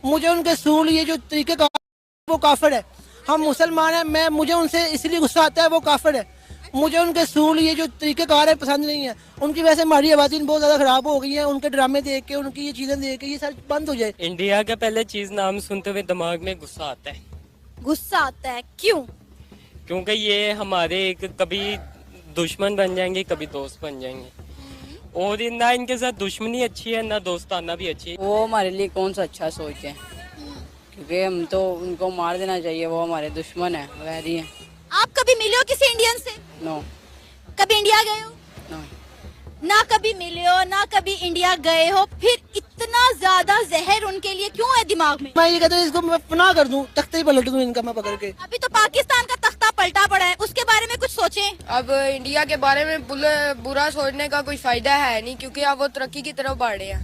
मुझे उनके सूल ये जो तरीके का वो काफिर है। हम मुसलमान हैं, मैं मुझे उनसे इसलिए गुस्सा आता है, वो काफिर है। मुझे उनके सूल ये जो तरीके कार है पसंद नहीं है। उनकी वजह से हमारी आवाज़ें बहुत ज़्यादा ख़राब हो गई हैं। उनके ड्रामे देख के, उनकी ये चीज़ें देख के ये सब बंद हो जाए। इंडिया का पहले चीज नाम सुनते हुए दिमाग में गुस्सा आता है, गुस्सा आता है, क्यों? क्योंकि ये हमारे एक कभी दुश्मन बन जाएंगे, कभी दोस्त बन जाएंगे, और ना इनके साथ दुश्मनी अच्छी है ना दोस्ताना भी अच्छी है। वो हमारे लिए कौन सा अच्छा सोचते हैं, क्योंकि हम तो उनको मार देना चाहिए, वो हमारे दुश्मन है, वैरी है। आप कभी मिले हो किसी इंडियन से? नो कभी इंडिया गए हो? नो। ना कभी मिले हो, ना कभी इंडिया गए हो, फिर इतना ज्यादा जहर उनके लिए क्यों है दिमाग में? मैं ये कहता हूँ इसको मैं पनाह कर दूँ, तख्ते ही पलट दूँ इनका मैं पकड़ के। अभी तो पाकिस्तान का तख्ता पलटा पड़ा है, उसके बारे में कुछ सोचें। अब इंडिया के बारे में बुरा सोचने का कोई फायदा है नहीं, क्योंकि अब वो तरक्की की तरफ बढ़ रहे हैं।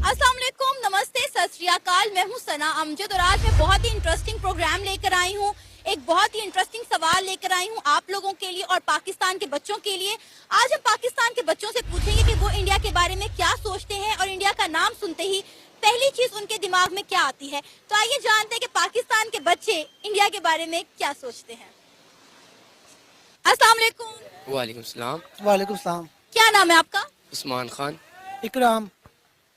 अस्सलाम वालेकुम, नमस्ते, सत श्री अकाल। मैं हूँ सना अमजद और आज मैं बहुत ही इंटरेस्टिंग प्रोग्राम लेकर आई हूँ। एक बहुत ही इंटरेस्टिंग सवाल लेकर आई हूँ आप लोगों के लिए और पाकिस्तान के बच्चों के लिए। आज हम पाकिस्तान के बच्चों से पूछेंगे कि वो इंडिया के बारे में क्या सोचते हैं और इंडिया का नाम सुनते ही पहली चीज उनके दिमाग में क्या आती है। तो आइए जानते हैं कि पाकिस्तान के बच्चे इंडिया के बारे में क्या सोचते हैं। अस्सलाम वालेकुम। वालेकुम सलाम। वालेकुम सलाम। क्या नाम है आपका? उस्मान खान। इकराम।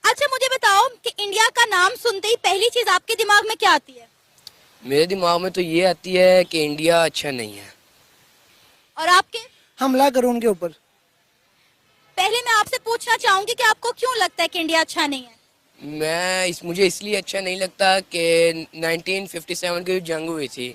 अच्छा मुझे बताओ कि इंडिया का नाम सुनते ही पहली चीज आपके दिमाग में क्या आती है? मेरे दिमाग में तो ये आती है कि इंडिया अच्छा नहीं है। और आपके? हमला करो उनके ऊपर। पहले मैं आपसे पूछना चाहूंगी कि आपको क्यों लगता है कि इंडिया अच्छा नहीं है? मुझे इसलिए अच्छा नहीं लगता कि 1957 की जो जंग हुई थी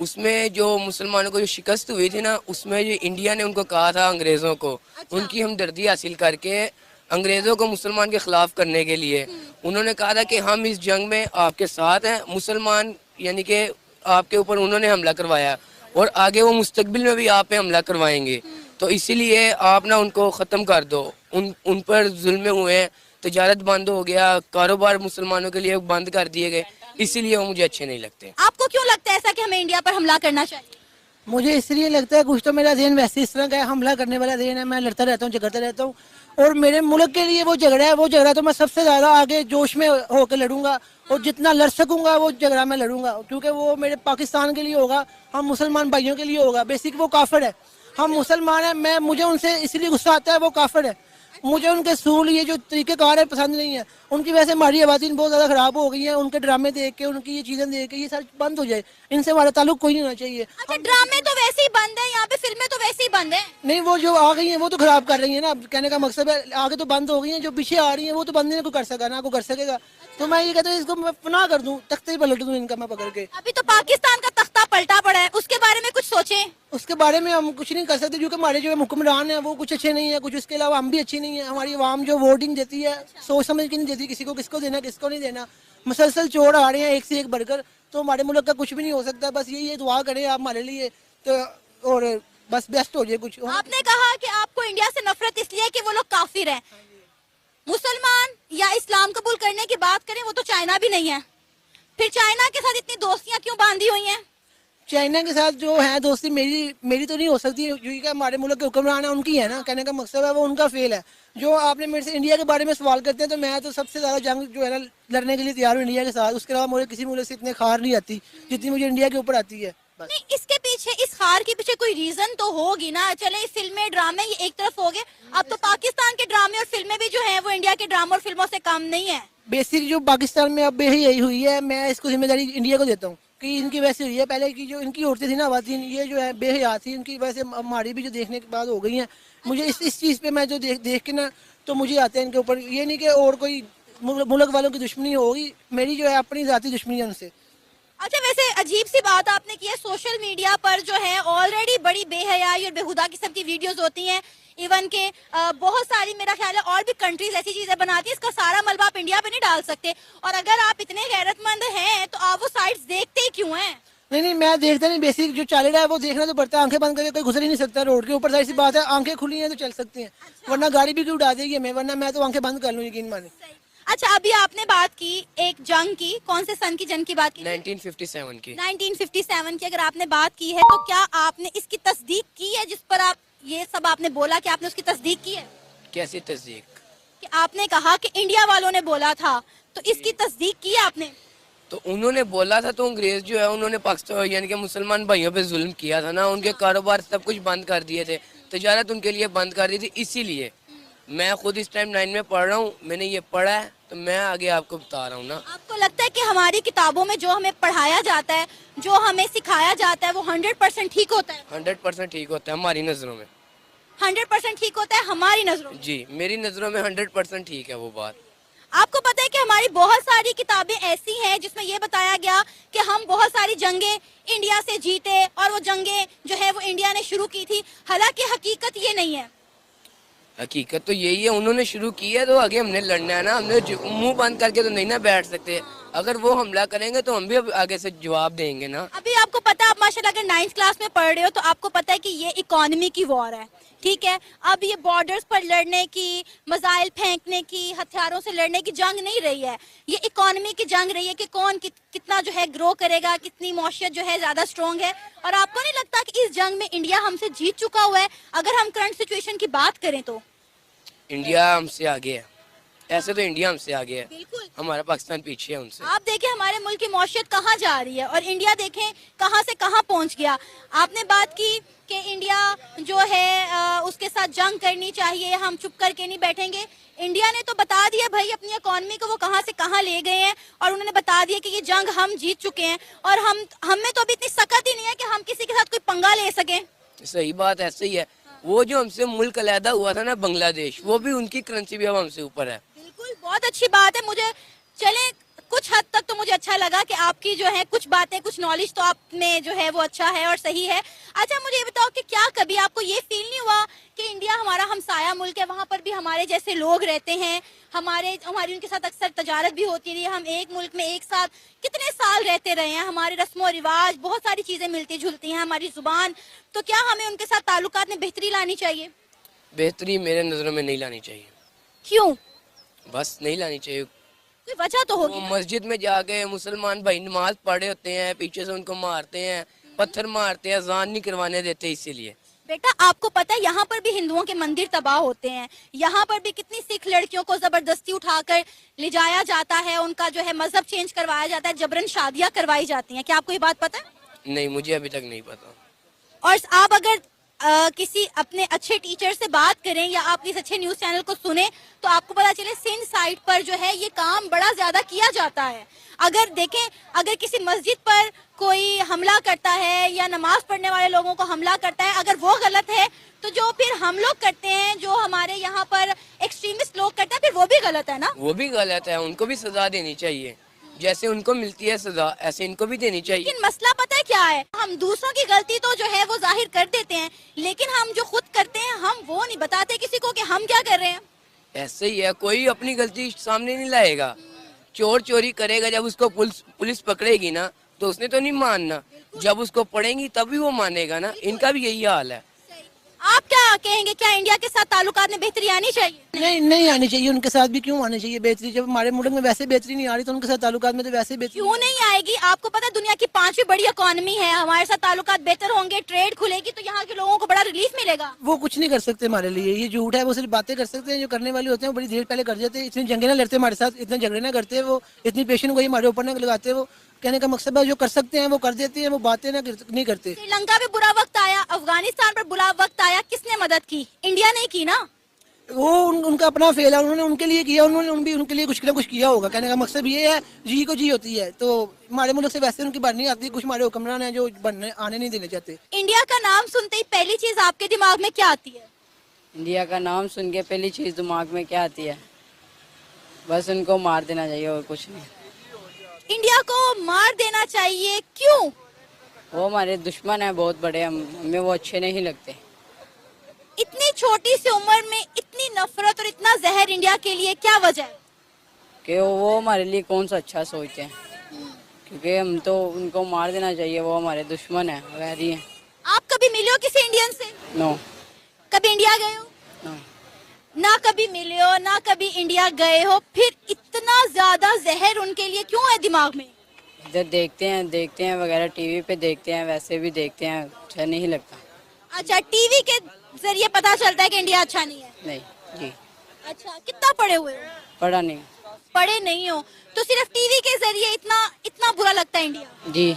उसमें जो मुसलमानों को जो शिकस्त हुई थी ना, उसमें जो इंडिया ने उनको कहा था अंग्रेज़ों को, उनकी हमदर्दी हासिल करके अंग्रेज़ों को मुसलमान के ख़िलाफ़ करने के लिए उन्होंने कहा था कि हम इस जंग में आपके साथ हैं। मुसलमान यानी कि आपके ऊपर उन्होंने हमला करवाया और आगे वो मुस्तकबिल में भी आप पे हमला करवाएंगे, तो इसीलिए आप ना उनको ख़त्म कर दो। उन पर जुल्म हुए हैं, तजारत बंद हो गया, कारोबार मुसलमानों के लिए बंद कर दिए गए, इसीलिए वो मुझे अच्छे नहीं लगते। आपको क्यों लगता है ऐसा कि हमें इंडिया पर हमला करना चाहिए? मुझे इसलिए लगता है, कुछ तो मेरा ज़हन वैसे इस तरह का है, हमला करने वाला ज़हन है। मैं लड़ता रहता हूँ, झगड़ता रहता हूँ, और मेरे मुल्क के लिए वो झगड़ा है, वो झगड़ा तो मैं सबसे ज़्यादा आगे जोश में होकर लड़ूंगा, और जितना लड़ सकूंगा वो झगड़ा मैं लड़ूंगा, क्योंकि वो मेरे पाकिस्तान के लिए होगा, हम मुसलमान भाइयों के लिए होगा। बेसिक वो काफिर है, हम मुसलमान हैं, मैं मुझे उनसे इसलिए गुस्सा आता है, वो काफिर है। मुझे उनके सूल ये जो तरीके कार है पसंद नहीं है। उनकी वजह से हमारी आवाज़ें बहुत ज़्यादा ख़राब हो गई हैं। उनके ड्रामे देख के, उनकी ये चीज़ें देख के ये सब बंद हो जाए। इनसे हमारा ताल्लुक कोई नहीं होना चाहिए। अच्छा ड्रामे तो वैसे ही बंद है, यहाँ पे फिल्में तो वैसे ही बंद है। नहीं, वो जो आ गई हैं वो तो ख़राब कर रही है ना। कहने का मकसद है आगे तो बंद हो गई हैं, जो पीछे आ रही हैं वो तो बंद नहीं कोई कर सका, ना कोई कर सकेगा। तो मैं ये कहता हूँ इसको मैं पनाह कर दूँ, तख्ते ही पलट दूँ इनका मैं पकड़ के। अभी तो पाकिस्तान का तख्ता पलटा पड़ा है, उसके बारे में कुछ सोचें। उसके बारे में हम कुछ नहीं कर सकते, क्योंकि हमारे जो हुक्मरान हैं वो कुछ अच्छे नहीं है, कुछ उसके अलावा हम भी अच्छी नहीं है। हमारी आवाम जो वोटिंग देती है सोच समझ के नहीं देती, किसी को किसको देना किसको नहीं देना। मुसलसल चोर आ रहे हैं एक से एक बढ़कर, तो हमारे मुल्क का कुछ भी नहीं हो सकता। बस यही है, दुआ करें आप हमारे लिए, तो और बस बेस्ट हो जाए कुछ। आपने कहा कि आपको इंडिया से नफरत इसलिए है कि वो लोग काफिर हैं। मुसलमान या इस्लाम कबूल करने की बात करें, वो तो चाइना भी नहीं है, फिर चाइना के साथ इतनी दोस्तियां क्यों बांधी हुई हैं? चाइना के साथ जो है दोस्ती मेरी तो नहीं हो सकती, क्योंकि हमारे मुल्क के हुक्मरान है उनकी है ना। कहने का मकसद है वो उनका फेल है। जो आपने मेरे से इंडिया के बारे में सवाल करते हैं, तो मैं तो सबसे ज़्यादा जंग जो है ना लड़ने के लिए तैयार हूँ इंडिया के साथ। उसके अलावा मुझे किसी मुल्क से इतने खार नहीं आती जितनी मुझे इंडिया के ऊपर आती है। नहीं, इसके पीछे, इस हार के पीछे कोई रीजन तो होगी ना। चले फिल्में ड्रामे ये एक तरफ हो गए, अब तो पाकिस्तान के ड्रामे और फिल्में भी जो है वो इंडिया के ड्रामे और फिल्मों से कम नहीं है। बेसिक जो पाकिस्तान में अब यही हुई है, मैं इसको जिम्मेदारी इंडिया को देता हूँ कि इनकी वजह से हुई है। पहले की जो इनकी औरतें थी ना, आवाज़ें, ये जो है बेहया थी, इनकी वजह से हमारी भी जो देखने के बाद हो गई हैं। मुझे इस चीज़ पे मैं जो देख के ना, तो मुझे आते हैं इनके ऊपर। ये नहीं कि और कोई मुल्क वालों की दुश्मनी होगी, मेरी जो है अपनी ज़ाती दुश्मनी है उनसे। अच्छा वैसे अजीब सी बात आपने की है, सोशल मीडिया पर जो है ऑलरेडी बड़ी बेहयाई और बेहुदा किस्म की वीडियोस होती हैं। इवन के बहुत सारी मेरा ख्याल है और भी कंट्रीज ऐसी चीजें बनाती हैं, इसका सारा मलबा आप इंडिया पे नहीं डाल सकते। और अगर आप इतने गैरतमंद हैं तो आप वो साइट्स देखते ही क्यों हैं? नहीं, मैं देखता नहीं। बेसिक जो चल रहा है वो देखना तो पड़ता है। आंखें बंद करके कोई गुजर ही नहीं सकता रोड के ऊपर, सारी सी बात है। आंखें खुली हैं तो चल सकते हैं, वरना गाड़ी भी क्यों उड़ा देगी हमें, वरना मैं तो आंखें बंद कर लूँ, यकीन माने। अच्छा अभी आपने बात की एक जंग की, कौन से सन की जंग की बात की? 1957 की। 1957 की अगर आपने बात की है तो क्या आपने इसकी तस्दीक की है, जिस पर आप ये सब आपने बोला कि आपने उसकी तस्दीक की है? कैसी तस्दीक? कि आपने कहा कि इंडिया वालों ने बोला था, तो इसकी तस्दीक की है आपने? तो उन्होंने बोला था, तो अंग्रेज जो है उन्होंने पाकिस्तान यानी कि मुसलमान भाइयों पे जुल्म किया था ना, उनके कारोबार सब कुछ बंद कर दिए थे, तजारत उनके लिए बंद कर दी थी। इसीलिए मैं खुद इस टाइम 9 में पढ़ रहा हूँ, मैंने ये पढ़ा है तो मैं आगे आपको बता रहा हूँ ना। आपको लगता है कि हमारी किताबों में जो हमें पढ़ाया जाता है, जो हमें सिखाया जाता है, वो 100% ठीक होता है? 100% ठीक होता है हमारी नज़रों में। 100% ठीक होता है हमारी नजरों में? जी, मेरी नज़रों में 100% ठीक है वो बात। आपको पता है कि हमारी बहुत सारी किताबें ऐसी हैं जिसमें ये बताया गया कि हम बहुत सारी जंगें इंडिया से जीते और वो जंगें जो है वो इंडिया ने शुरू की थी, हालांकि हकीकत ये नहीं है। हकीकत तो यही है, उन्होंने शुरू की है तो आगे हमने लड़ना है ना, हमने मुंह बंद करके तो नहीं ना बैठ सकते। अगर वो हमला करेंगे तो हम भी आगे से जवाब देंगे ना। अभी आपको पता है, आप माशाल्लाह अगर 9th क्लास में पढ़ रहे हो तो आपको पता है कि ये इकोनॉमी की वॉर है, ठीक है। अब ये बॉर्डर्स पर लड़ने की, मजाइल फेंकने की, हथियारों से लड़ने की जंग नहीं रही है, ये इकोनॉमी की जंग रही है कि कौन कितना जो है ग्रो करेगा, कितनी मौशियत जो है ज्यादा स्ट्रॉन्ग है। और आपको नहीं लगता कि इस जंग में इंडिया हमसे जीत चुका हुआ है? अगर हम करंट सिचुएशन की बात करें तो इंडिया हमसे आगे है, ऐसे तो इंडिया हमसे आगे है, बिल्कुल। हमारा पाकिस्तान पीछे है उनसे। आप देखें हमारे मुल्क की मौशियत कहाँ जा रही है और इंडिया देखें कहाँ से कहाँ पहुँच गया। आपने बात की कि इंडिया जो है उसके साथ जंग करनी चाहिए, हम चुप करके नहीं बैठेंगे। इंडिया ने तो बता दिया भाई अपनी इकोनॉमी को वो कहाँ से कहाँ ले गए हैं, और उन्होंने बता दिया कि ये जंग हम जीत चुके हैं, और हम में तो अभी इतनी सकत ही नहीं है कि हम किसी के साथ कोई पंगा ले सकें। सही बात ऐसे ही है। वो जो हमसे मुल्क अलहदा हुआ था ना बांग्लादेश, वो भी उनकी करेंसी भी अब हमसे ऊपर है। बिल्कुल, बहुत अच्छी बात है। मुझे चले कुछ हद तक तो मुझे अच्छा लगा कि आपकी जो है कुछ बातें, कुछ नॉलेज तो आप में जो है वो अच्छा है और सही है। अच्छा, मुझे ये बताओ कि क्या कभी आपको ये फील नहीं हुआ कि इंडिया हमारा हमसाया मुल्क है, वहाँ पर भी हमारे जैसे लोग रहते हैं, हमारी उनके साथ अक्सर तजारत भी होती रही है, हम एक मुल्क में एक साथ कितने साल रहते रहे हैं, हमारे रस्मों रिवाज, बहुत सारी चीज़ें मिलती जुलती हैं, हमारी जुबान, तो क्या हमें उनके साथ ताल्लुकात में बेहतरी लानी चाहिए? बेहतरी मेरे नज़रों में नहीं लानी चाहिए। क्यों? बस नहीं लानी चाहिए। कोई वजह तो वो होगी। मस्जिद में जाके मुसलमान भाई नमाज पढ़े होते हैं, पीछे से उनको मारते हैं, पत्थर मारते हैं, अजान नहीं करवाने देते। इसीलिए बेटा, आपको पता है यहाँ पर भी हिंदुओं के मंदिर तबाह होते हैं, यहाँ पर भी कितनी सिख लड़कियों को जबरदस्ती उठाकर ले जाया जाता है, उनका जो है मजहब चेंज करवाया जाता है, जबरन शादियाँ करवाई जाती हैं। क्या आपको ये बात पता है? नहीं, मुझे अभी तक नहीं पता। और आप अगर किसी अपने अच्छे टीचर से बात करें या आप किसी अच्छे न्यूज चैनल को सुने तो आपको पता चले सिंध साइड पर जो है ये काम बड़ा ज्यादा किया जाता है। अगर देखें, अगर किसी मस्जिद पर कोई हमला करता है या नमाज पढ़ने वाले लोगों को हमला करता है, अगर वो गलत है तो जो फिर हम लोग करते हैं, जो हमारे यहाँ पर एक्सट्रीमिस्ट लोग करते हैं, फिर वो भी गलत है ना? वो भी गलत है, उनको भी सजा देनी चाहिए। जैसे उनको मिलती है सजा, ऐसे इनको भी देनी चाहिए। लेकिन मसला पता है क्या है, हम दूसरों की गलती तो जो है वो जाहिर कर देते हैं, लेकिन हम जो खुद करते हैं हम वो नहीं बताते किसी को कि हम क्या कर रहे हैं। ऐसे ही है, कोई अपनी गलती सामने नहीं लाएगा। चोर चोरी करेगा, जब उसको पुलिस पकड़ेगी ना तो उसने तो नहीं मानना, जब उसको पड़ेंगी तभी वो मानेगा ना। इनका भी यही हाल है। आप क्या कहेंगे, क्या इंडिया के साथ ताल्लुकात में बेहतरी आनी चाहिए? नहीं आनी चाहिए। उनके साथ भी क्यों आनी चाहिए बेहतरी? जब हमारे मुल्क में वैसे बेहतरी नहीं आ रही तो उनके साथ ताल्लुकात में तो वैसे बेहतरी क्यों नहीं आएगी? आपको पता है दुनिया की 5वीं बड़ी इकोनॉमी है, हमारे साथ ताल्लुकात बेहतर होंगे, ट्रेड खुलेगी तो यहाँ के लोगों को बड़ा रिलीफ मिलेगा। वो कुछ नहीं कर सकते हमारे लिए, ये झूठ है। वो सिर्फ बातें कर सकते हैं, जो करने वाले होते हैं वो बड़ी देर पहले कर जाते हैं। इतनी जंगे ना लड़ते हमारे साथ, इतने झगड़े ना करते, वो इतनी पेशेंट गोई हमारे ऊपर ना लगाते। वो कहने का मकसद है जो कर सकते हैं वो कर देते हैं, वो बातें नहीं करते। श्रीलंका में बुरा वक्त आया, अफगानिस्तान पर बुरा वक्त आया, किसने मदद की? इंडिया ने की ना। वो उनका अपना फेल है, उन्होंने उनके लिए किया, उन्होंने उनके लिए कुछ ना कुछ किया होगा। कहने का मकसद ये है, जी को जी होती है। तो हमारे मुल्क से वैसे उनकी बात नहीं आती। कुछ हमारे हुक्मरान हैं जो आने नहीं देने चाहते। इंडिया का नाम सुनते ही पहली चीज आपके दिमाग में क्या आती है? इंडिया का नाम सुन के पहली चीज़ दिमाग में क्या आती है? बस उनको मार देना चाहिए और कुछ नहीं। इंडिया को मार देना चाहिए, क्यों? वो हमारे दुश्मन है बहुत बड़े, हमें वो अच्छे नहीं लगते। इतनी छोटी सी उम्र में इतनी नफरत और इतना जहर इंडिया के लिए, क्या वजह है? कि वो हमारे लिए कौन सा अच्छा सोचते हैं, क्योंकि हम तो उनको मार देना चाहिए, वो हमारे दुश्मन है, वैरी है। आप कभी मिले हो किसी इंडियन से? नो। कभी इंडिया गए हो? नो। ना कभी मिले हो, ना कभी इंडिया गए हो, फिर इतना ज्यादा जहर उनके लिए क्यों है दिमाग में? इधर देखते हैं वगैरह, टीवी पे देखते हैं, वैसे भी देखते हैं, अच्छा नहीं लगता। अच्छा, टीवी के जरिए पता चलता है कि इंडिया अच्छा नहीं है। नहीं जी। अच्छा, कितना पढ़े हुए हो? पढ़ा नहीं। पढ़े नहीं हो तो सिर्फ टीवी के जरिए इतना इतना बुरा लगता है इंडिया? जी